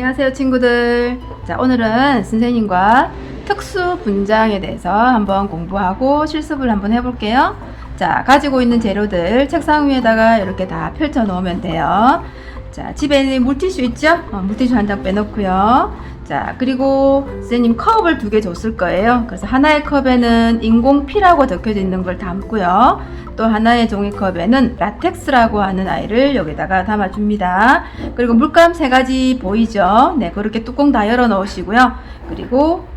안녕하세요 친구들. 자, 오늘은 선생님과 특수 분장에 대해서 한번 공부하고 실습을 한번 해볼게요. 자, 가지고 있는 재료들 책상 위에다가 이렇게 다 펼쳐 놓으면 돼요. 자, 집에 물티슈 있죠? 물티슈 한 장 빼놓고요. 자, 그리고 선생님 컵을 2개 줬을 거예요. 그래서 하나의 컵에는 인공피라고 적혀져 있는 걸 담고요. 또 하나의 종이컵에는 라텍스라고 하는 아이를 여기다가 담아줍니다. 그리고 물감 3가지 보이죠? 네, 그렇게 뚜껑 다 열어 놓으시고요. 그리고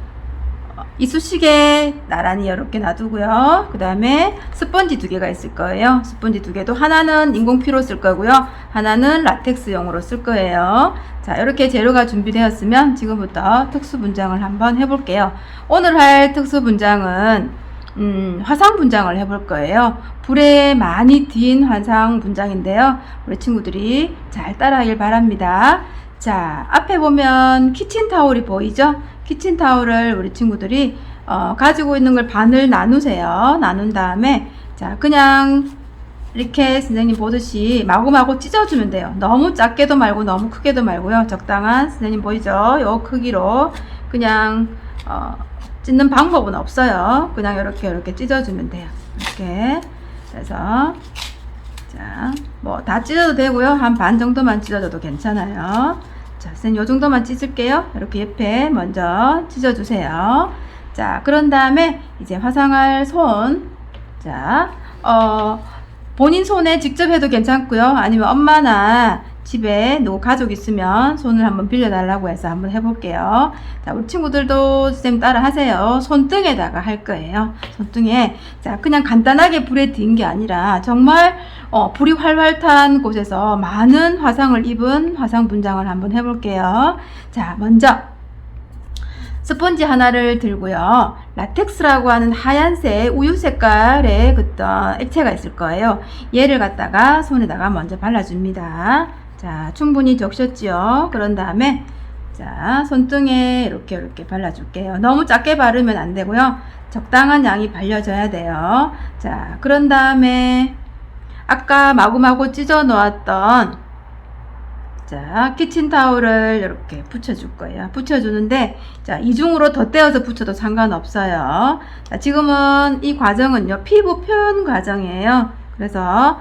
이쑤시개 나란히 이렇게 놔두고요. 그 다음에 스펀지 2개가 있을 거예요. 스펀지 2개도 하나는 인공피로 쓸 거고요. 하나는 라텍스용으로 쓸 거예요. 자, 이렇게 재료가 준비되었으면 지금부터 특수 분장을 한번 해볼게요. 오늘 할 특수 분장은 화상 분장을 해볼 거예요. 불에 많이 튄 화상 분장인데요. 우리 친구들이 잘 따라하길 바랍니다. 자, 앞에 보면 키친타올이 보이죠? 키친타올을 우리 친구들이 가지고 있는 걸 반을 나누세요. 나눈 다음에 자, 그냥 이렇게 선생님 보듯이 마구마구 찢어주면 돼요. 너무 작게도 말고 너무 크게도 말고요. 적당한, 선생님 보이죠? 요 크기로 그냥 찢는 방법은 없어요. 그냥 이렇게 찢어주면 돼요. 이렇게. 그래서 자, 뭐 다 찢어도 되고요. 한 반 정도만 찢어줘도 괜찮아요. 자, 선생님 요 정도만 찢을게요. 이렇게 옆에 먼저 찢어주세요. 자, 그런 다음에 이제 화상할 손. 자, 본인 손에 직접 해도 괜찮고요. 아니면 엄마나 집에 누구 가족 있으면 손을 한번 빌려달라고 해서 한번 해볼게요. 자, 우리 친구들도 선생님 따라 하세요. 손등에다가 할 거예요. 손등에. 자, 그냥 간단하게 불에 띈 게 아니라 정말 불이 활활 탄 곳에서 많은 화상을 입은 화상 분장을 한번 해볼게요. 자, 먼저 스펀지 하나를 들고요. 라텍스라고 하는 하얀색 우유 색깔의 어떤 액체가 있을 거예요. 얘를 갖다가 손에다가 먼저 발라줍니다. 자, 충분히 적셨죠? 그런 다음에 자, 손등에 이렇게 발라줄게요. 너무 작게 바르면 안 되고요. 적당한 양이 발려져야 돼요. 자, 그런 다음에 아까 마구마구 찢어 놓았던 자, 키친타올을 이렇게 붙여줄 거예요. 붙여주는데, 자, 이중으로 덧대어서 붙여도 상관없어요. 자, 지금은 이 과정은요, 피부 표현 과정이에요. 그래서,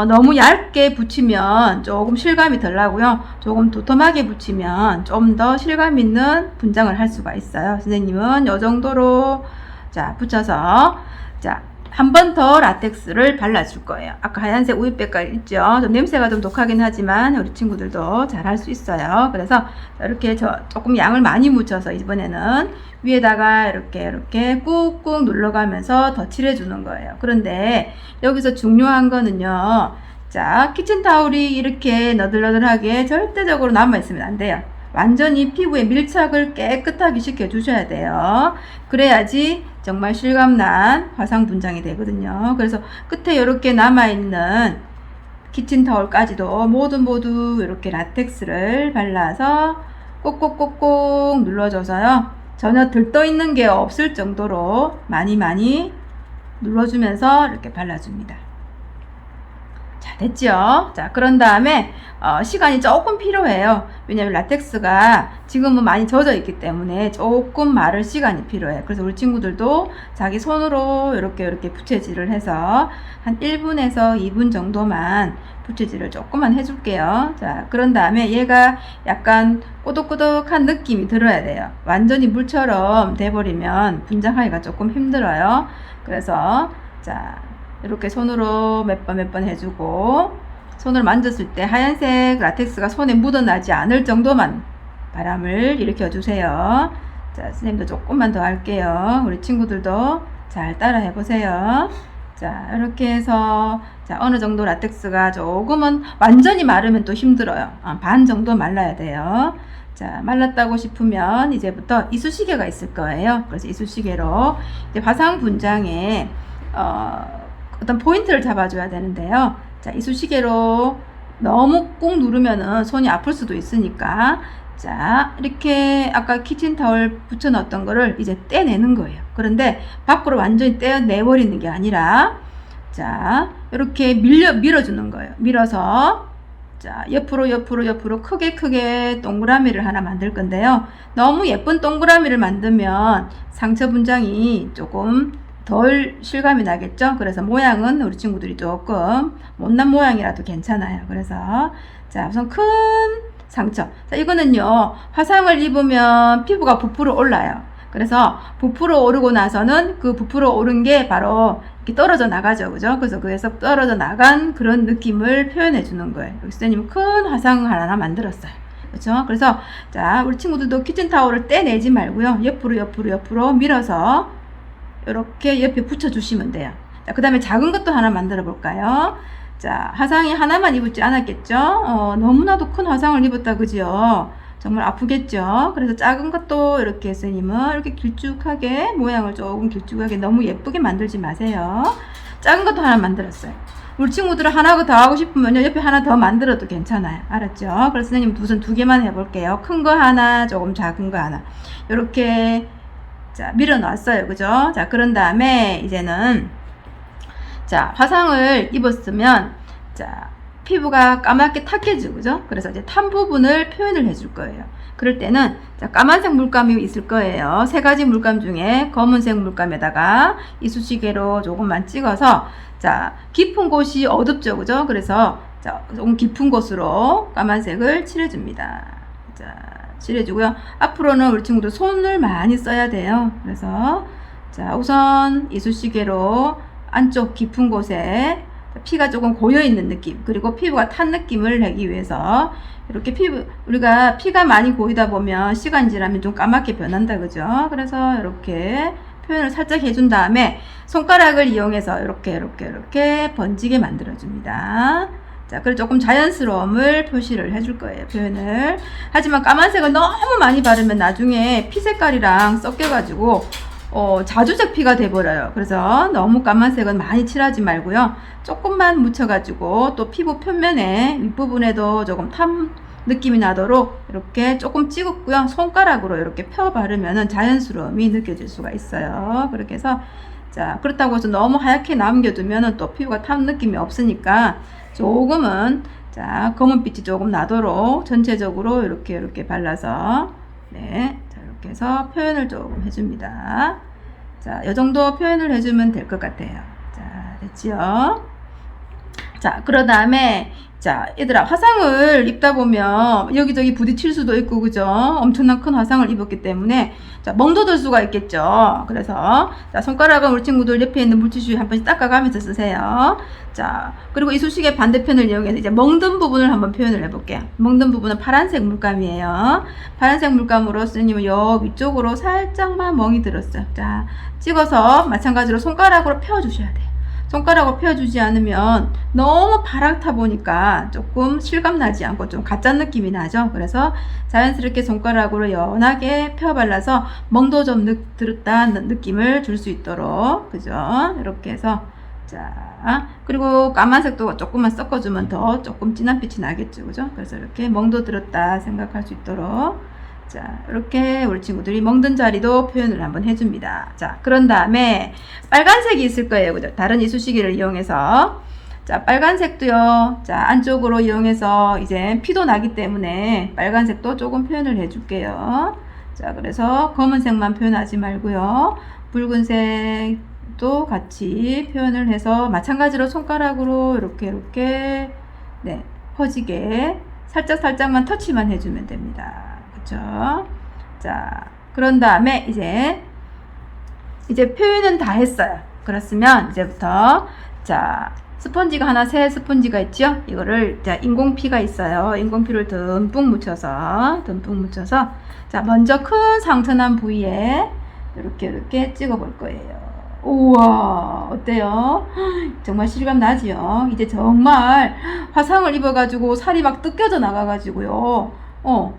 너무 얇게 붙이면 조금 실감이 덜 나고요. 조금 도톰하게 붙이면 좀 더 실감 있는 분장을 할 수가 있어요. 선생님은 이 정도로, 자, 붙여서, 자, 한 번 더 라텍스를 발라줄 거예요. 아까 하얀색 우유빛깔 있죠? 좀 냄새가 좀 독하긴 하지만 우리 친구들도 잘 할 수 있어요. 그래서 이렇게 조금 양을 많이 묻혀서 이번에는 위에다가 이렇게 꾹꾹 눌러가면서 덧칠해 주는 거예요. 그런데 여기서 중요한 거는요. 자, 키친타올이 이렇게 너덜너덜하게 절대적으로 남아있으면 안 돼요. 완전히 피부에 밀착을 깨끗하게 시켜주셔야 돼요. 그래야지 정말 실감난 화상 분장이 되거든요. 그래서 끝에 이렇게 남아있는 키친타올까지도 모두 이렇게 라텍스를 발라서 꼭꼭꼭꼭 눌러줘서요. 전혀 들떠있는 게 없을 정도로 많이 눌러주면서 이렇게 발라줍니다. 자, 됐죠? 자, 그런 다음에 시간이 조금 필요해요. 왜냐면 라텍스가 지금은 많이 젖어 있기 때문에 조금 마를 시간이 필요해요. 그래서 우리 친구들도 자기 손으로 이렇게 부채질을 해서 한 1분에서 2분 정도만 부채질을 조금만 해줄게요. 자, 그런 다음에 얘가 약간 꼬독꼬독한 느낌이 들어야 돼요. 완전히 물처럼 돼버리면 분장하기가 조금 힘들어요. 그래서 자, 이렇게 손으로 몇 번 해주고, 손을 만졌을 때 하얀색 라텍스가 손에 묻어나지 않을 정도만 바람을 일으켜주세요. 자, 선생님도 조금만 더 할게요. 우리 친구들도 잘 따라 해보세요. 자, 이렇게 해서, 자, 어느 정도 라텍스가 조금은 완전히 마르면 또 힘들어요. 반 정도 말라야 돼요. 자, 말랐다고 싶으면 이제부터 이쑤시개가 있을 거예요. 그래서 이쑤시개로 이제 화상 분장에, 어떤 포인트를 잡아줘야 되는데요. 자, 이쑤시개로 너무 꾹 누르면은 손이 아플 수도 있으니까 자, 이렇게 아까 키친타올 붙여 넣었던 거를 이제 떼내는 거예요. 그런데 밖으로 완전히 떼내버리는 게 아니라 자, 이렇게 밀어주는 거예요. 밀어서 자, 옆으로 크게 동그라미를 하나 만들 건데요. 너무 예쁜 동그라미를 만들면 상처 분장이 조금 덜 실감이 나겠죠. 그래서 모양은 우리 친구들이 조금 못난 모양이라도 괜찮아요. 그래서 자, 우선 큰 상처. 자, 이거는요, 화상을 입으면 피부가 부풀어 올라요. 그래서 부풀어 오르고 나서는 그 부풀어 오른 게 바로 이렇게 떨어져 나가죠. 그죠? 그래서 그에서 떨어져 나간 그런 느낌을 표현해 주는 거예요. 여기 선생님 큰 화상 하나 만들었어요. 그렇죠? 그래서 자, 우리 친구들도 키친타올을 떼내지 말고요. 옆으로 밀어서 이렇게 옆에 붙여 주시면 돼요. 자, 그 다음에 작은 것도 하나 만들어 볼까요? 자, 화상이 하나만 입었지 않았겠죠? 너무나도 큰 화상을 입었다, 그죠? 정말 아프겠죠? 그래서 작은 것도 이렇게 선생님은 이렇게 길쭉하게, 모양을 조금 길쭉하게 너무 예쁘게 만들지 마세요. 작은 것도 하나 만들었어요. 우리 친구들은 하나 더 하고 싶으면 옆에 하나 더 만들어도 괜찮아요. 알았죠? 그래서 선생님 우선 2개만 해볼게요. 큰 거 하나, 조금 작은 거 하나. 이렇게, 자, 밀어 놨어요. 그죠? 자, 그런 다음에 이제는, 자, 화상을 입었으면, 자, 피부가 까맣게 탁해지고, 그죠? 그래서 이제 탄 부분을 표현을 해줄 거예요. 그럴 때는, 자, 까만색 물감이 있을 거예요. 3가지 물감 중에 검은색 물감에다가 이쑤시개로 조금만 찍어서, 자, 깊은 곳이 어둡죠, 그죠? 그래서, 자, 조금 깊은 곳으로 까만색을 칠해줍니다. 자, 칠해주고요. 앞으로는 우리 친구들 손을 많이 써야 돼요. 그래서, 자, 우선 이쑤시개로 안쪽 깊은 곳에 피가 조금 고여있는 느낌, 그리고 피부가 탄 느낌을 내기 위해서 이렇게 우리가 피가 많이 고이다 보면 시간이 지나면 좀 까맣게 변한다, 그죠? 그래서 이렇게 표현을 살짝 해준 다음에 손가락을 이용해서 이렇게 번지게 만들어줍니다. 자, 그리고 조금 자연스러움을 표시를 해줄 거예요, 표현을. 하지만 까만색을 너무 많이 바르면 나중에 피 색깔이랑 섞여가지고 자주색 피가 돼버려요. 그래서 너무 까만색은 많이 칠하지 말고요. 조금만 묻혀가지고 또 피부 표면에 윗부분에도 조금 탄 느낌이 나도록 이렇게 조금 찍었고요. 손가락으로 이렇게 펴 바르면은 자연스러움이 느껴질 수가 있어요. 그렇게 해서, 자, 그렇다고 해서 너무 하얗게 남겨두면은 또 피부가 탄 느낌이 없으니까 조금은, 자, 검은빛이 조금 나도록 전체적으로 이렇게 발라서, 네, 자, 이렇게 해서 표현을 조금 해줍니다. 자, 이 정도 표현을 해주면 될 것 같아요. 자, 됐지요? 자, 그런 다음에, 자, 얘들아, 화상을 입다 보면 여기저기 부딪힐 수도 있고, 그죠? 엄청난 큰 화상을 입었기 때문에, 자, 멍도 들 수가 있겠죠? 그래서, 자, 손가락은 우리 친구들 옆에 있는 물티슈 한 번씩 닦아가면서 쓰세요. 자, 그리고 이쑤시개 반대편을 이용해서 이제 멍든 부분을 한번 표현을 해볼게요. 멍든 부분은 파란색 물감이에요. 파란색 물감으로 선생님은 요 위쪽으로 살짝만 멍이 들었어요. 자, 찍어서 마찬가지로 손가락으로 펴주셔야 돼요. 손가락으로 펴주지 않으면 너무 파랗다 보니까 조금 실감나지 않고 좀 가짜 느낌이 나죠. 그래서 자연스럽게 손가락으로 연하게 펴 발라서 멍도 좀 들었다는 느낌을 줄 수 있도록, 그죠? 이렇게 해서, 자, 그리고 까만색도 조금만 섞어주면 더 조금 진한 빛이 나겠죠, 그죠? 그래서 이렇게 멍도 들었다 생각할 수 있도록, 자, 이렇게 우리 친구들이 멍든 자리도 표현을 한번 해줍니다. 자, 그런 다음에 빨간색이 있을 거예요, 그죠? 다른 이쑤시개를 이용해서. 자, 빨간색도요, 자, 안쪽으로 이용해서 이제 피도 나기 때문에 빨간색도 조금 표현을 해줄게요. 자, 그래서 검은색만 표현하지 말고요, 붉은색도 같이 표현을 해서 마찬가지로 손가락으로 이렇게, 네, 퍼지게 살짝만 터치만 해주면 됩니다. 그쵸? 자, 그런 다음에 이제 표현은 다 했어요. 그렇으면 이제부터, 자, 스펀지가 하나, 새 스펀지가 있죠? 이거를, 자, 인공피가 있어요. 인공피를 듬뿍 묻혀서, 자, 먼저 큰 상처난 부위에 이렇게 찍어 볼 거예요. 우와, 어때요? 정말 실감 나지요? 이제 정말 화상을 입어가지고 살이 막 뜯겨져 나가가지고요.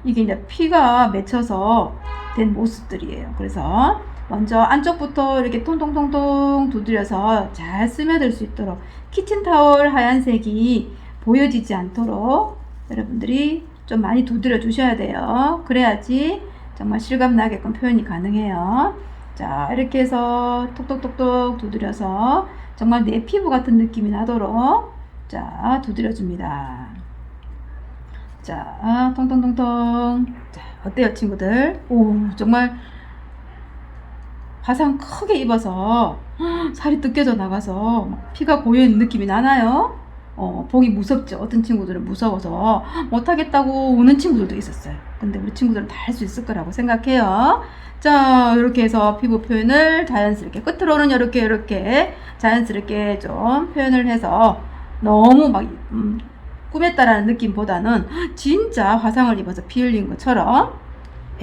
이게 이제 피가 맺혀서 된 모습들이에요. 그래서 먼저 안쪽부터 이렇게 통통통통 두드려서 잘 스며들 수 있도록 키친타올 하얀색이 보여지지 않도록 여러분들이 좀 많이 두드려 주셔야 돼요. 그래야지 정말 실감 나게끔 표현이 가능해요. 자, 이렇게 해서 톡톡톡톡 두드려서 정말 내 피부 같은 느낌이 나도록, 자, 두드려 줍니다. 자, 통통통통. 자, 어때요, 친구들? 오, 정말 화상 크게 입어서 살이 뜯겨져 나가서 막 피가 고여있는 느낌이 나나요? 보기 무섭죠. 어떤 친구들은 무서워서 못하겠다고 우는 친구들도 있었어요. 근데 우리 친구들은 다 할 수 있을 거라고 생각해요. 자, 이렇게 해서 피부 표현을 자연스럽게 끝으로는 이렇게 자연스럽게 좀 표현을 해서 너무 막 꾸몄다라는 느낌보다는 진짜 화상을 입어서 피 흘린 것처럼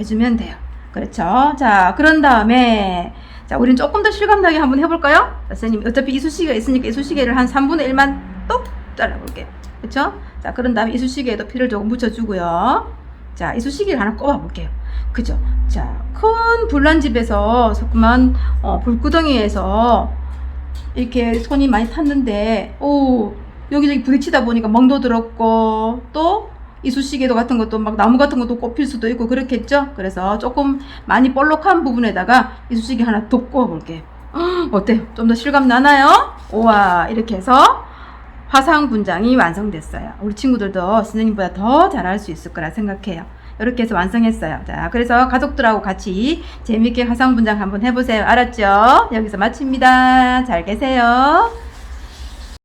해주면 돼요. 그렇죠. 자, 그런 다음에 자, 우린 조금 더 실감나게 한번 해볼까요? 선생님 어차피 이쑤시개가 있으니까 이쑤시개를 한 3분의 1만 똑 잘라볼게요. 그렇죠? 자, 그런 다음에 이쑤시개에도 피를 조금 묻혀주고요. 자, 이쑤시개를 하나 꼽아볼게요. 그죠? 자, 큰 불난집에서 조그만 불구덩이에서 이렇게 손이 많이 탔는데 오, 여기저기 부딪히다 보니까 멍도 들었고 또 이쑤시개도 같은 것도 막 나무 같은 것도 꼽힐 수도 있고 그렇겠죠. 그래서 조금 많이 볼록한 부분에다가 이쑤시개 하나 더 꼽아 볼게요. 어때요? 좀 더 실감 나나요? 우와, 이렇게 해서 화상 분장이 완성됐어요. 우리 친구들도 선생님보다 더 잘할 수 있을 거라 생각해요. 이렇게 해서 완성했어요. 자, 그래서 가족들하고 같이 재밌게 화상 분장 한번 해보세요. 알았죠? 여기서 마칩니다. 잘 계세요.